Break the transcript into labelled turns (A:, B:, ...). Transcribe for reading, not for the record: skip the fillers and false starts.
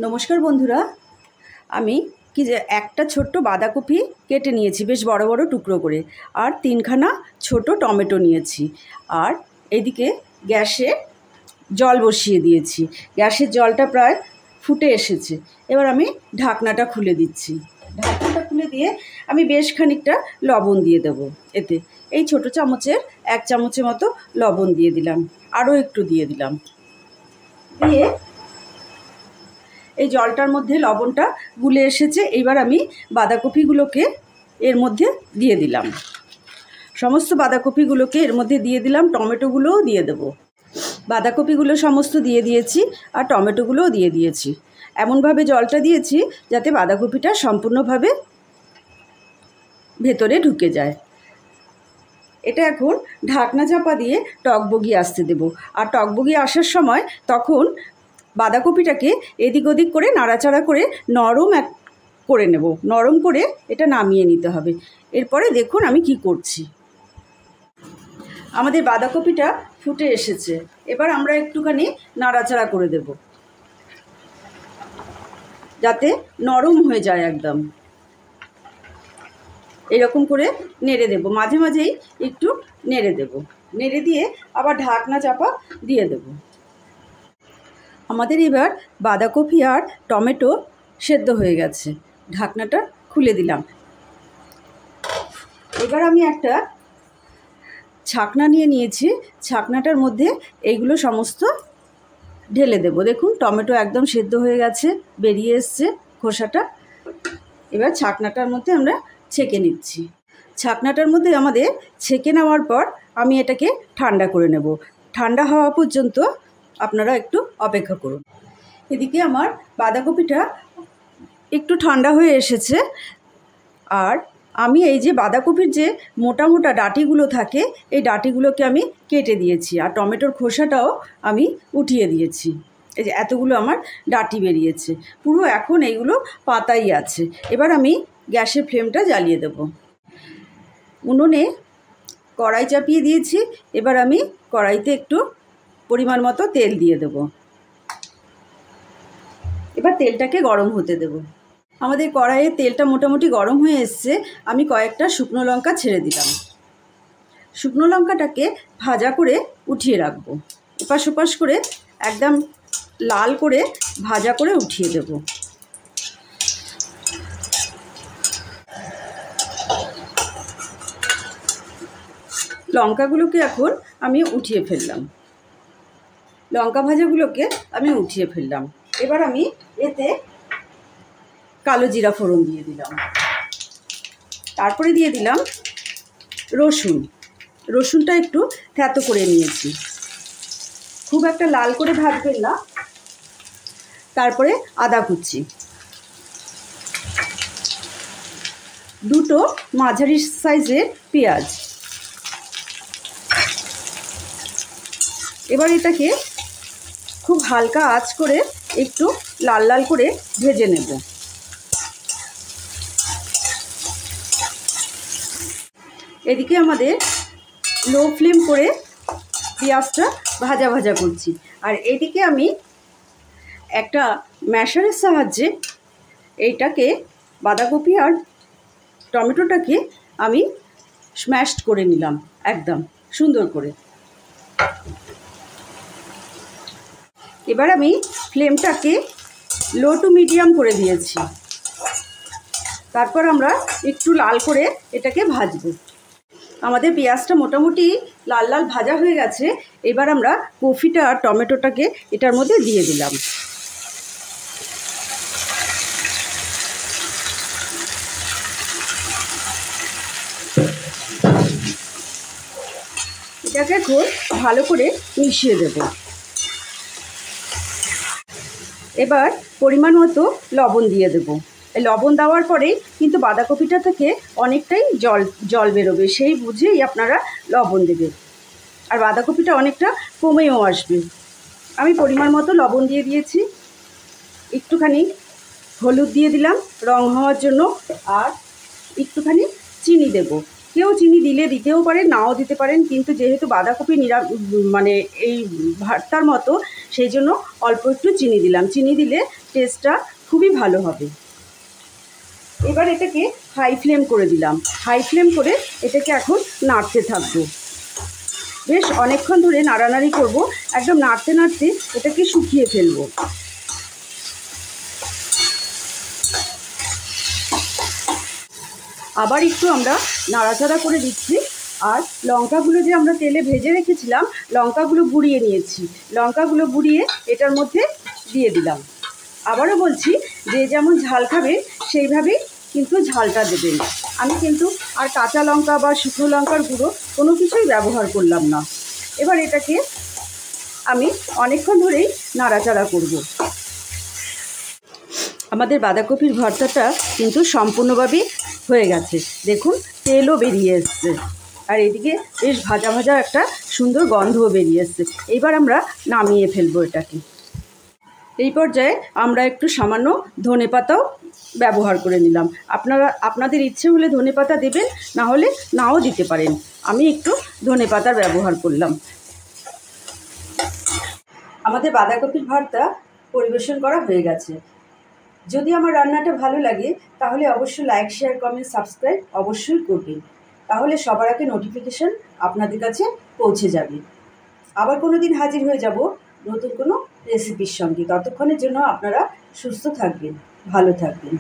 A: নমস্কার বন্ধুরা, আমি একটা ছোট্ট বাঁধাকপি কেটে নিয়েছি বেশ বড় বড় টুকরো করে, আর 3খানা ছোট টমেটো নিয়েছি। আর এদিকে গ্যাসে জল বসিয়ে দিয়েছি। গ্যাসের জলটা প্রায় ফুটে এসেছে। এবার আমি ঢাকনাটা খুলে দিচ্ছি। ঢাকনাটা খুলে দিয়ে আমি বেশ খানিকটা লবণ দিয়ে দেবো। এতে এই ছোট চামচের 1 চামচের মতো লবণ দিয়ে দিলাম, আরও একটু দিয়ে দিলাম। দিয়ে এই জলটার মধ্যে লবণটা গুলে এসেছে। এবার আমি বাঁধাকপিগুলোকে এর মধ্যে দিয়ে দিলাম। সমস্ত বাঁধাকপিগুলোকে এর মধ্যে দিয়ে দিলাম। টমেটোগুলোও দিয়ে দেবো। বাঁধাকপিগুলো সমস্ত দিয়ে দিয়েছি, আর টমেটোগুলোও দিয়ে দিয়েছি। এমনভাবে জলটা দিয়েছি যাতে বাঁধাকপিটা সম্পূর্ণভাবে ভেতরে ঢুকে যায়। এটা এখন ঢাকনা চাপা দিয়ে টকবগিয়ে আসতে দেব। আর টকবগিয়ে আসার সময় তখন বাঁধাকপিটাকে এদিক ওদিক করে নাড়াচাড়া করে নরম করে নেব। নরম করে এটা নামিয়ে নিতে হবে। এরপরে দেখুন আমি কি করছি। আমাদের বাঁধাকপিটা ফুটে এসেছে। এবার আমরা একটুখানি নাড়াচাড়া করে দেব যাতে নরম হয়ে যায় একদম। এরকম করে নেড়ে দেব, মাঝে মাঝেই একটু নেড়ে দেব। নেড়ে দিয়ে আবার ঢাকনা চাপা দিয়ে দেব। আমাদের এবার বাঁধাকপি আর টমেটো সেদ্ধ হয়ে গেছে। ঢাকনাটা খুলে দিলাম। এবার আমি একটা ছাকনা নিয়ে নিয়েছি। ছাকনাটার মধ্যে এইগুলো সমস্ত ঢেলে দেব। দেখুন টমেটো একদম সেদ্ধ হয়ে গেছে, বেরিয়ে এসছে খোসাটা। এবার ছাকনাটার মধ্যে আমরা ছেঁকে নিচ্ছি। ছাকনাটার মধ্যে আমাদের ছেঁকে নেওয়ার পর আমি এটাকে ঠান্ডা করে নেব। ঠান্ডা হওয়া পর্যন্ত আপনারা একটু অপেক্ষা করুন। এদিকে আমার বাঁধাকপিটা একটু ঠান্ডা হয়ে এসেছে। আর আমি এই যে বাঁধাকপির যে মোটা মোটা ডাঁটিগুলো থাকে, এই ডাঁটিগুলোকে আমি কেটে দিয়েছি। আর টমেটোর খোসাটাও আমি উঠিয়ে দিয়েছি। এই যে এতগুলো আমার ডাঁটি বেরিয়েছে, পুরো এখন এইগুলো পাতাই আছে। এবার আমি গ্যাসের ফ্লেমটা জ্বালিয়ে দেব। উনুনে কড়াই চাপিয়ে দিয়েছি। এবার আমি কড়াইতে একটু পরিমাণ মতো তেল দিয়ে দেব। এবার তেলটাকে গরম হতে দেব। আমাদের কড়াইয়ে তেলটা মোটামুটি গরম হয়ে এসছে। আমি কয়েকটা শুকনো লঙ্কা ছেড়ে দিলাম। শুকনো লঙ্কাটাকে ভাজা করে উঠিয়ে রাখবো। এপাশ ওপাশ করে একদম লাল করে ভাজা করে উঠিয়ে দেব। লঙ্কাগুলোকে এখন আমি উঠিয়ে ফেললাম। লঙ্কা ভাজাগুলোকে আমি উঠিয়ে ফেললাম। এবার আমি এতে কালো জিরা ফোড়ন দিয়ে দিলাম। তারপরে দিয়ে দিলাম রসুন। রসুনটা একটু থেঁতো করে নিয়েছি, খুব একটা লাল করে ভাজবেন না। তারপরে আদা কুচি, দুটো মাঝারি সাইজের পেঁয়াজ। এবার এটাকে খুব হালকা আঁচ করে একটু লাল লাল করে ভেজে নেব। এদিকে আমাদের লো ফ্লেম করে পেঁয়াজটা ভাজা ভাজা করছি। আর এদিকে আমি একটা ম্যাশারের সাহায্যে এইটাকে বাঁধাকপি আর টমেটোটাকে আমি স্ম্যাশড করে নিলাম একদম সুন্দর করে। এবার আমি ফ্লেমটাকে লো টু মিডিয়াম করে দিয়েছি। তারপর আমরা একটু লাল করে এটাকে ভাজবো। আমাদের পেঁয়াজটা মোটামুটি লাল লাল ভাজা হয়ে গেছে। এবার আমরা কপিটা আর টমেটোটাকে এটার মধ্যে দিয়ে দিলাম। এটাকে খুব ভালো করে মিশিয়ে দেব। এবার পরিমাণ মতো লবণ দিয়ে দেব। এই লবণ দেওয়ার পরেই কিন্তু বাঁধাকপিটা থেকে অনেকটাই জল বেরোবে, সেই বুঝেই আপনারা লবণ দেবেন। আর বাঁধাকপিটা অনেকটা কমেও আসবে। আমি পরিমাণ মতো লবণ দিয়ে দিয়েছি। একটুখানি হলুদ দিয়ে দিলাম রং হওয়ার জন্য। আর একটুখানি চিনি দেব। কেউ চিনি দিলে দিতেও পারেন, নাও দিতে পারেন, কিন্তু যেহেতু বাঁধাকপি মানে এই ভর্তার মতো সেই জন্য অল্প একটু চিনি দিলাম। চিনি দিলে টেস্টটা খুবই ভালো হবে। এবার এটাকে হাই ফ্লেম করে দিলাম। হাই ফ্লেম করে এটাকে এখন নাড়তে থাকবো। বেশ অনেকক্ষণ ধরে নাড়ানাড়ি করব, একদম নাড়তে নাড়তে এটাকে শুকিয়ে ফেলবো। আবার একটু আমরা নাড়াচাড়া করে দিচ্ছি। আর লঙ্কাগুলো যে আমরা তেলে ভেজে রেখেছিলাম, লঙ্কাগুলো গুঁড়িয়ে নিয়েছি। লঙ্কাগুলো গুঁড়িয়ে এটার মধ্যে দিয়ে দিলাম। আবারও বলছি, যে যেমন ঝাল খাবে সেইভাবেই কিন্তু ঝালটা দেবেন। আমি কিন্তু আর কাঁচা লঙ্কা বা শুকনো লঙ্কার গুঁড়ো কোনো কিছুই ব্যবহার করলাম না। এবার এটাকে আমি অনেকক্ষণ ধরেই নাড়াচাড়া করব। আমাদের বাঁধাকপির ভর্তাটা কিন্তু সম্পূর্ণভাবেই হয়ে গেছে। দেখুন তেলও বেরিয়ে এসছে, আর এদিকে বেশ ভাজা ভাজা একটা সুন্দর গন্ধও বেরিয়ে এসছে। এইবার আমরা নামিয়ে ফেলবো এটাকে। এই পর্যায়ে আমরা একটু সামান্য ধনেপাতাও ব্যবহার করে নিলাম। আপনাদের ইচ্ছে হলে ধনেপাতা দেবেন, না হলে নাও দিতে পারেন। আমি একটু ধনেপাতার ব্যবহার করলাম। আমাদের বাঁধাকপির ভর্তা পরিবেশন করা হয়ে গেছে। যদি আমার রান্নাটা ভালো লাগে তাহলে অবশ্যই লাইক, শেয়ার, কমেন্ট, সাবস্ক্রাইব অবশ্যই করবেন। তাহলে সবার আগে নোটিফিকেশান আপনাদের কাছে পৌঁছে যাবে। আবার কোনো দিন হাজির হয়ে যাব নতুন কোনো রেসিপির সঙ্গে। ততক্ষণের জন্য আপনারা সুস্থ থাকবেন, ভালো থাকবেন।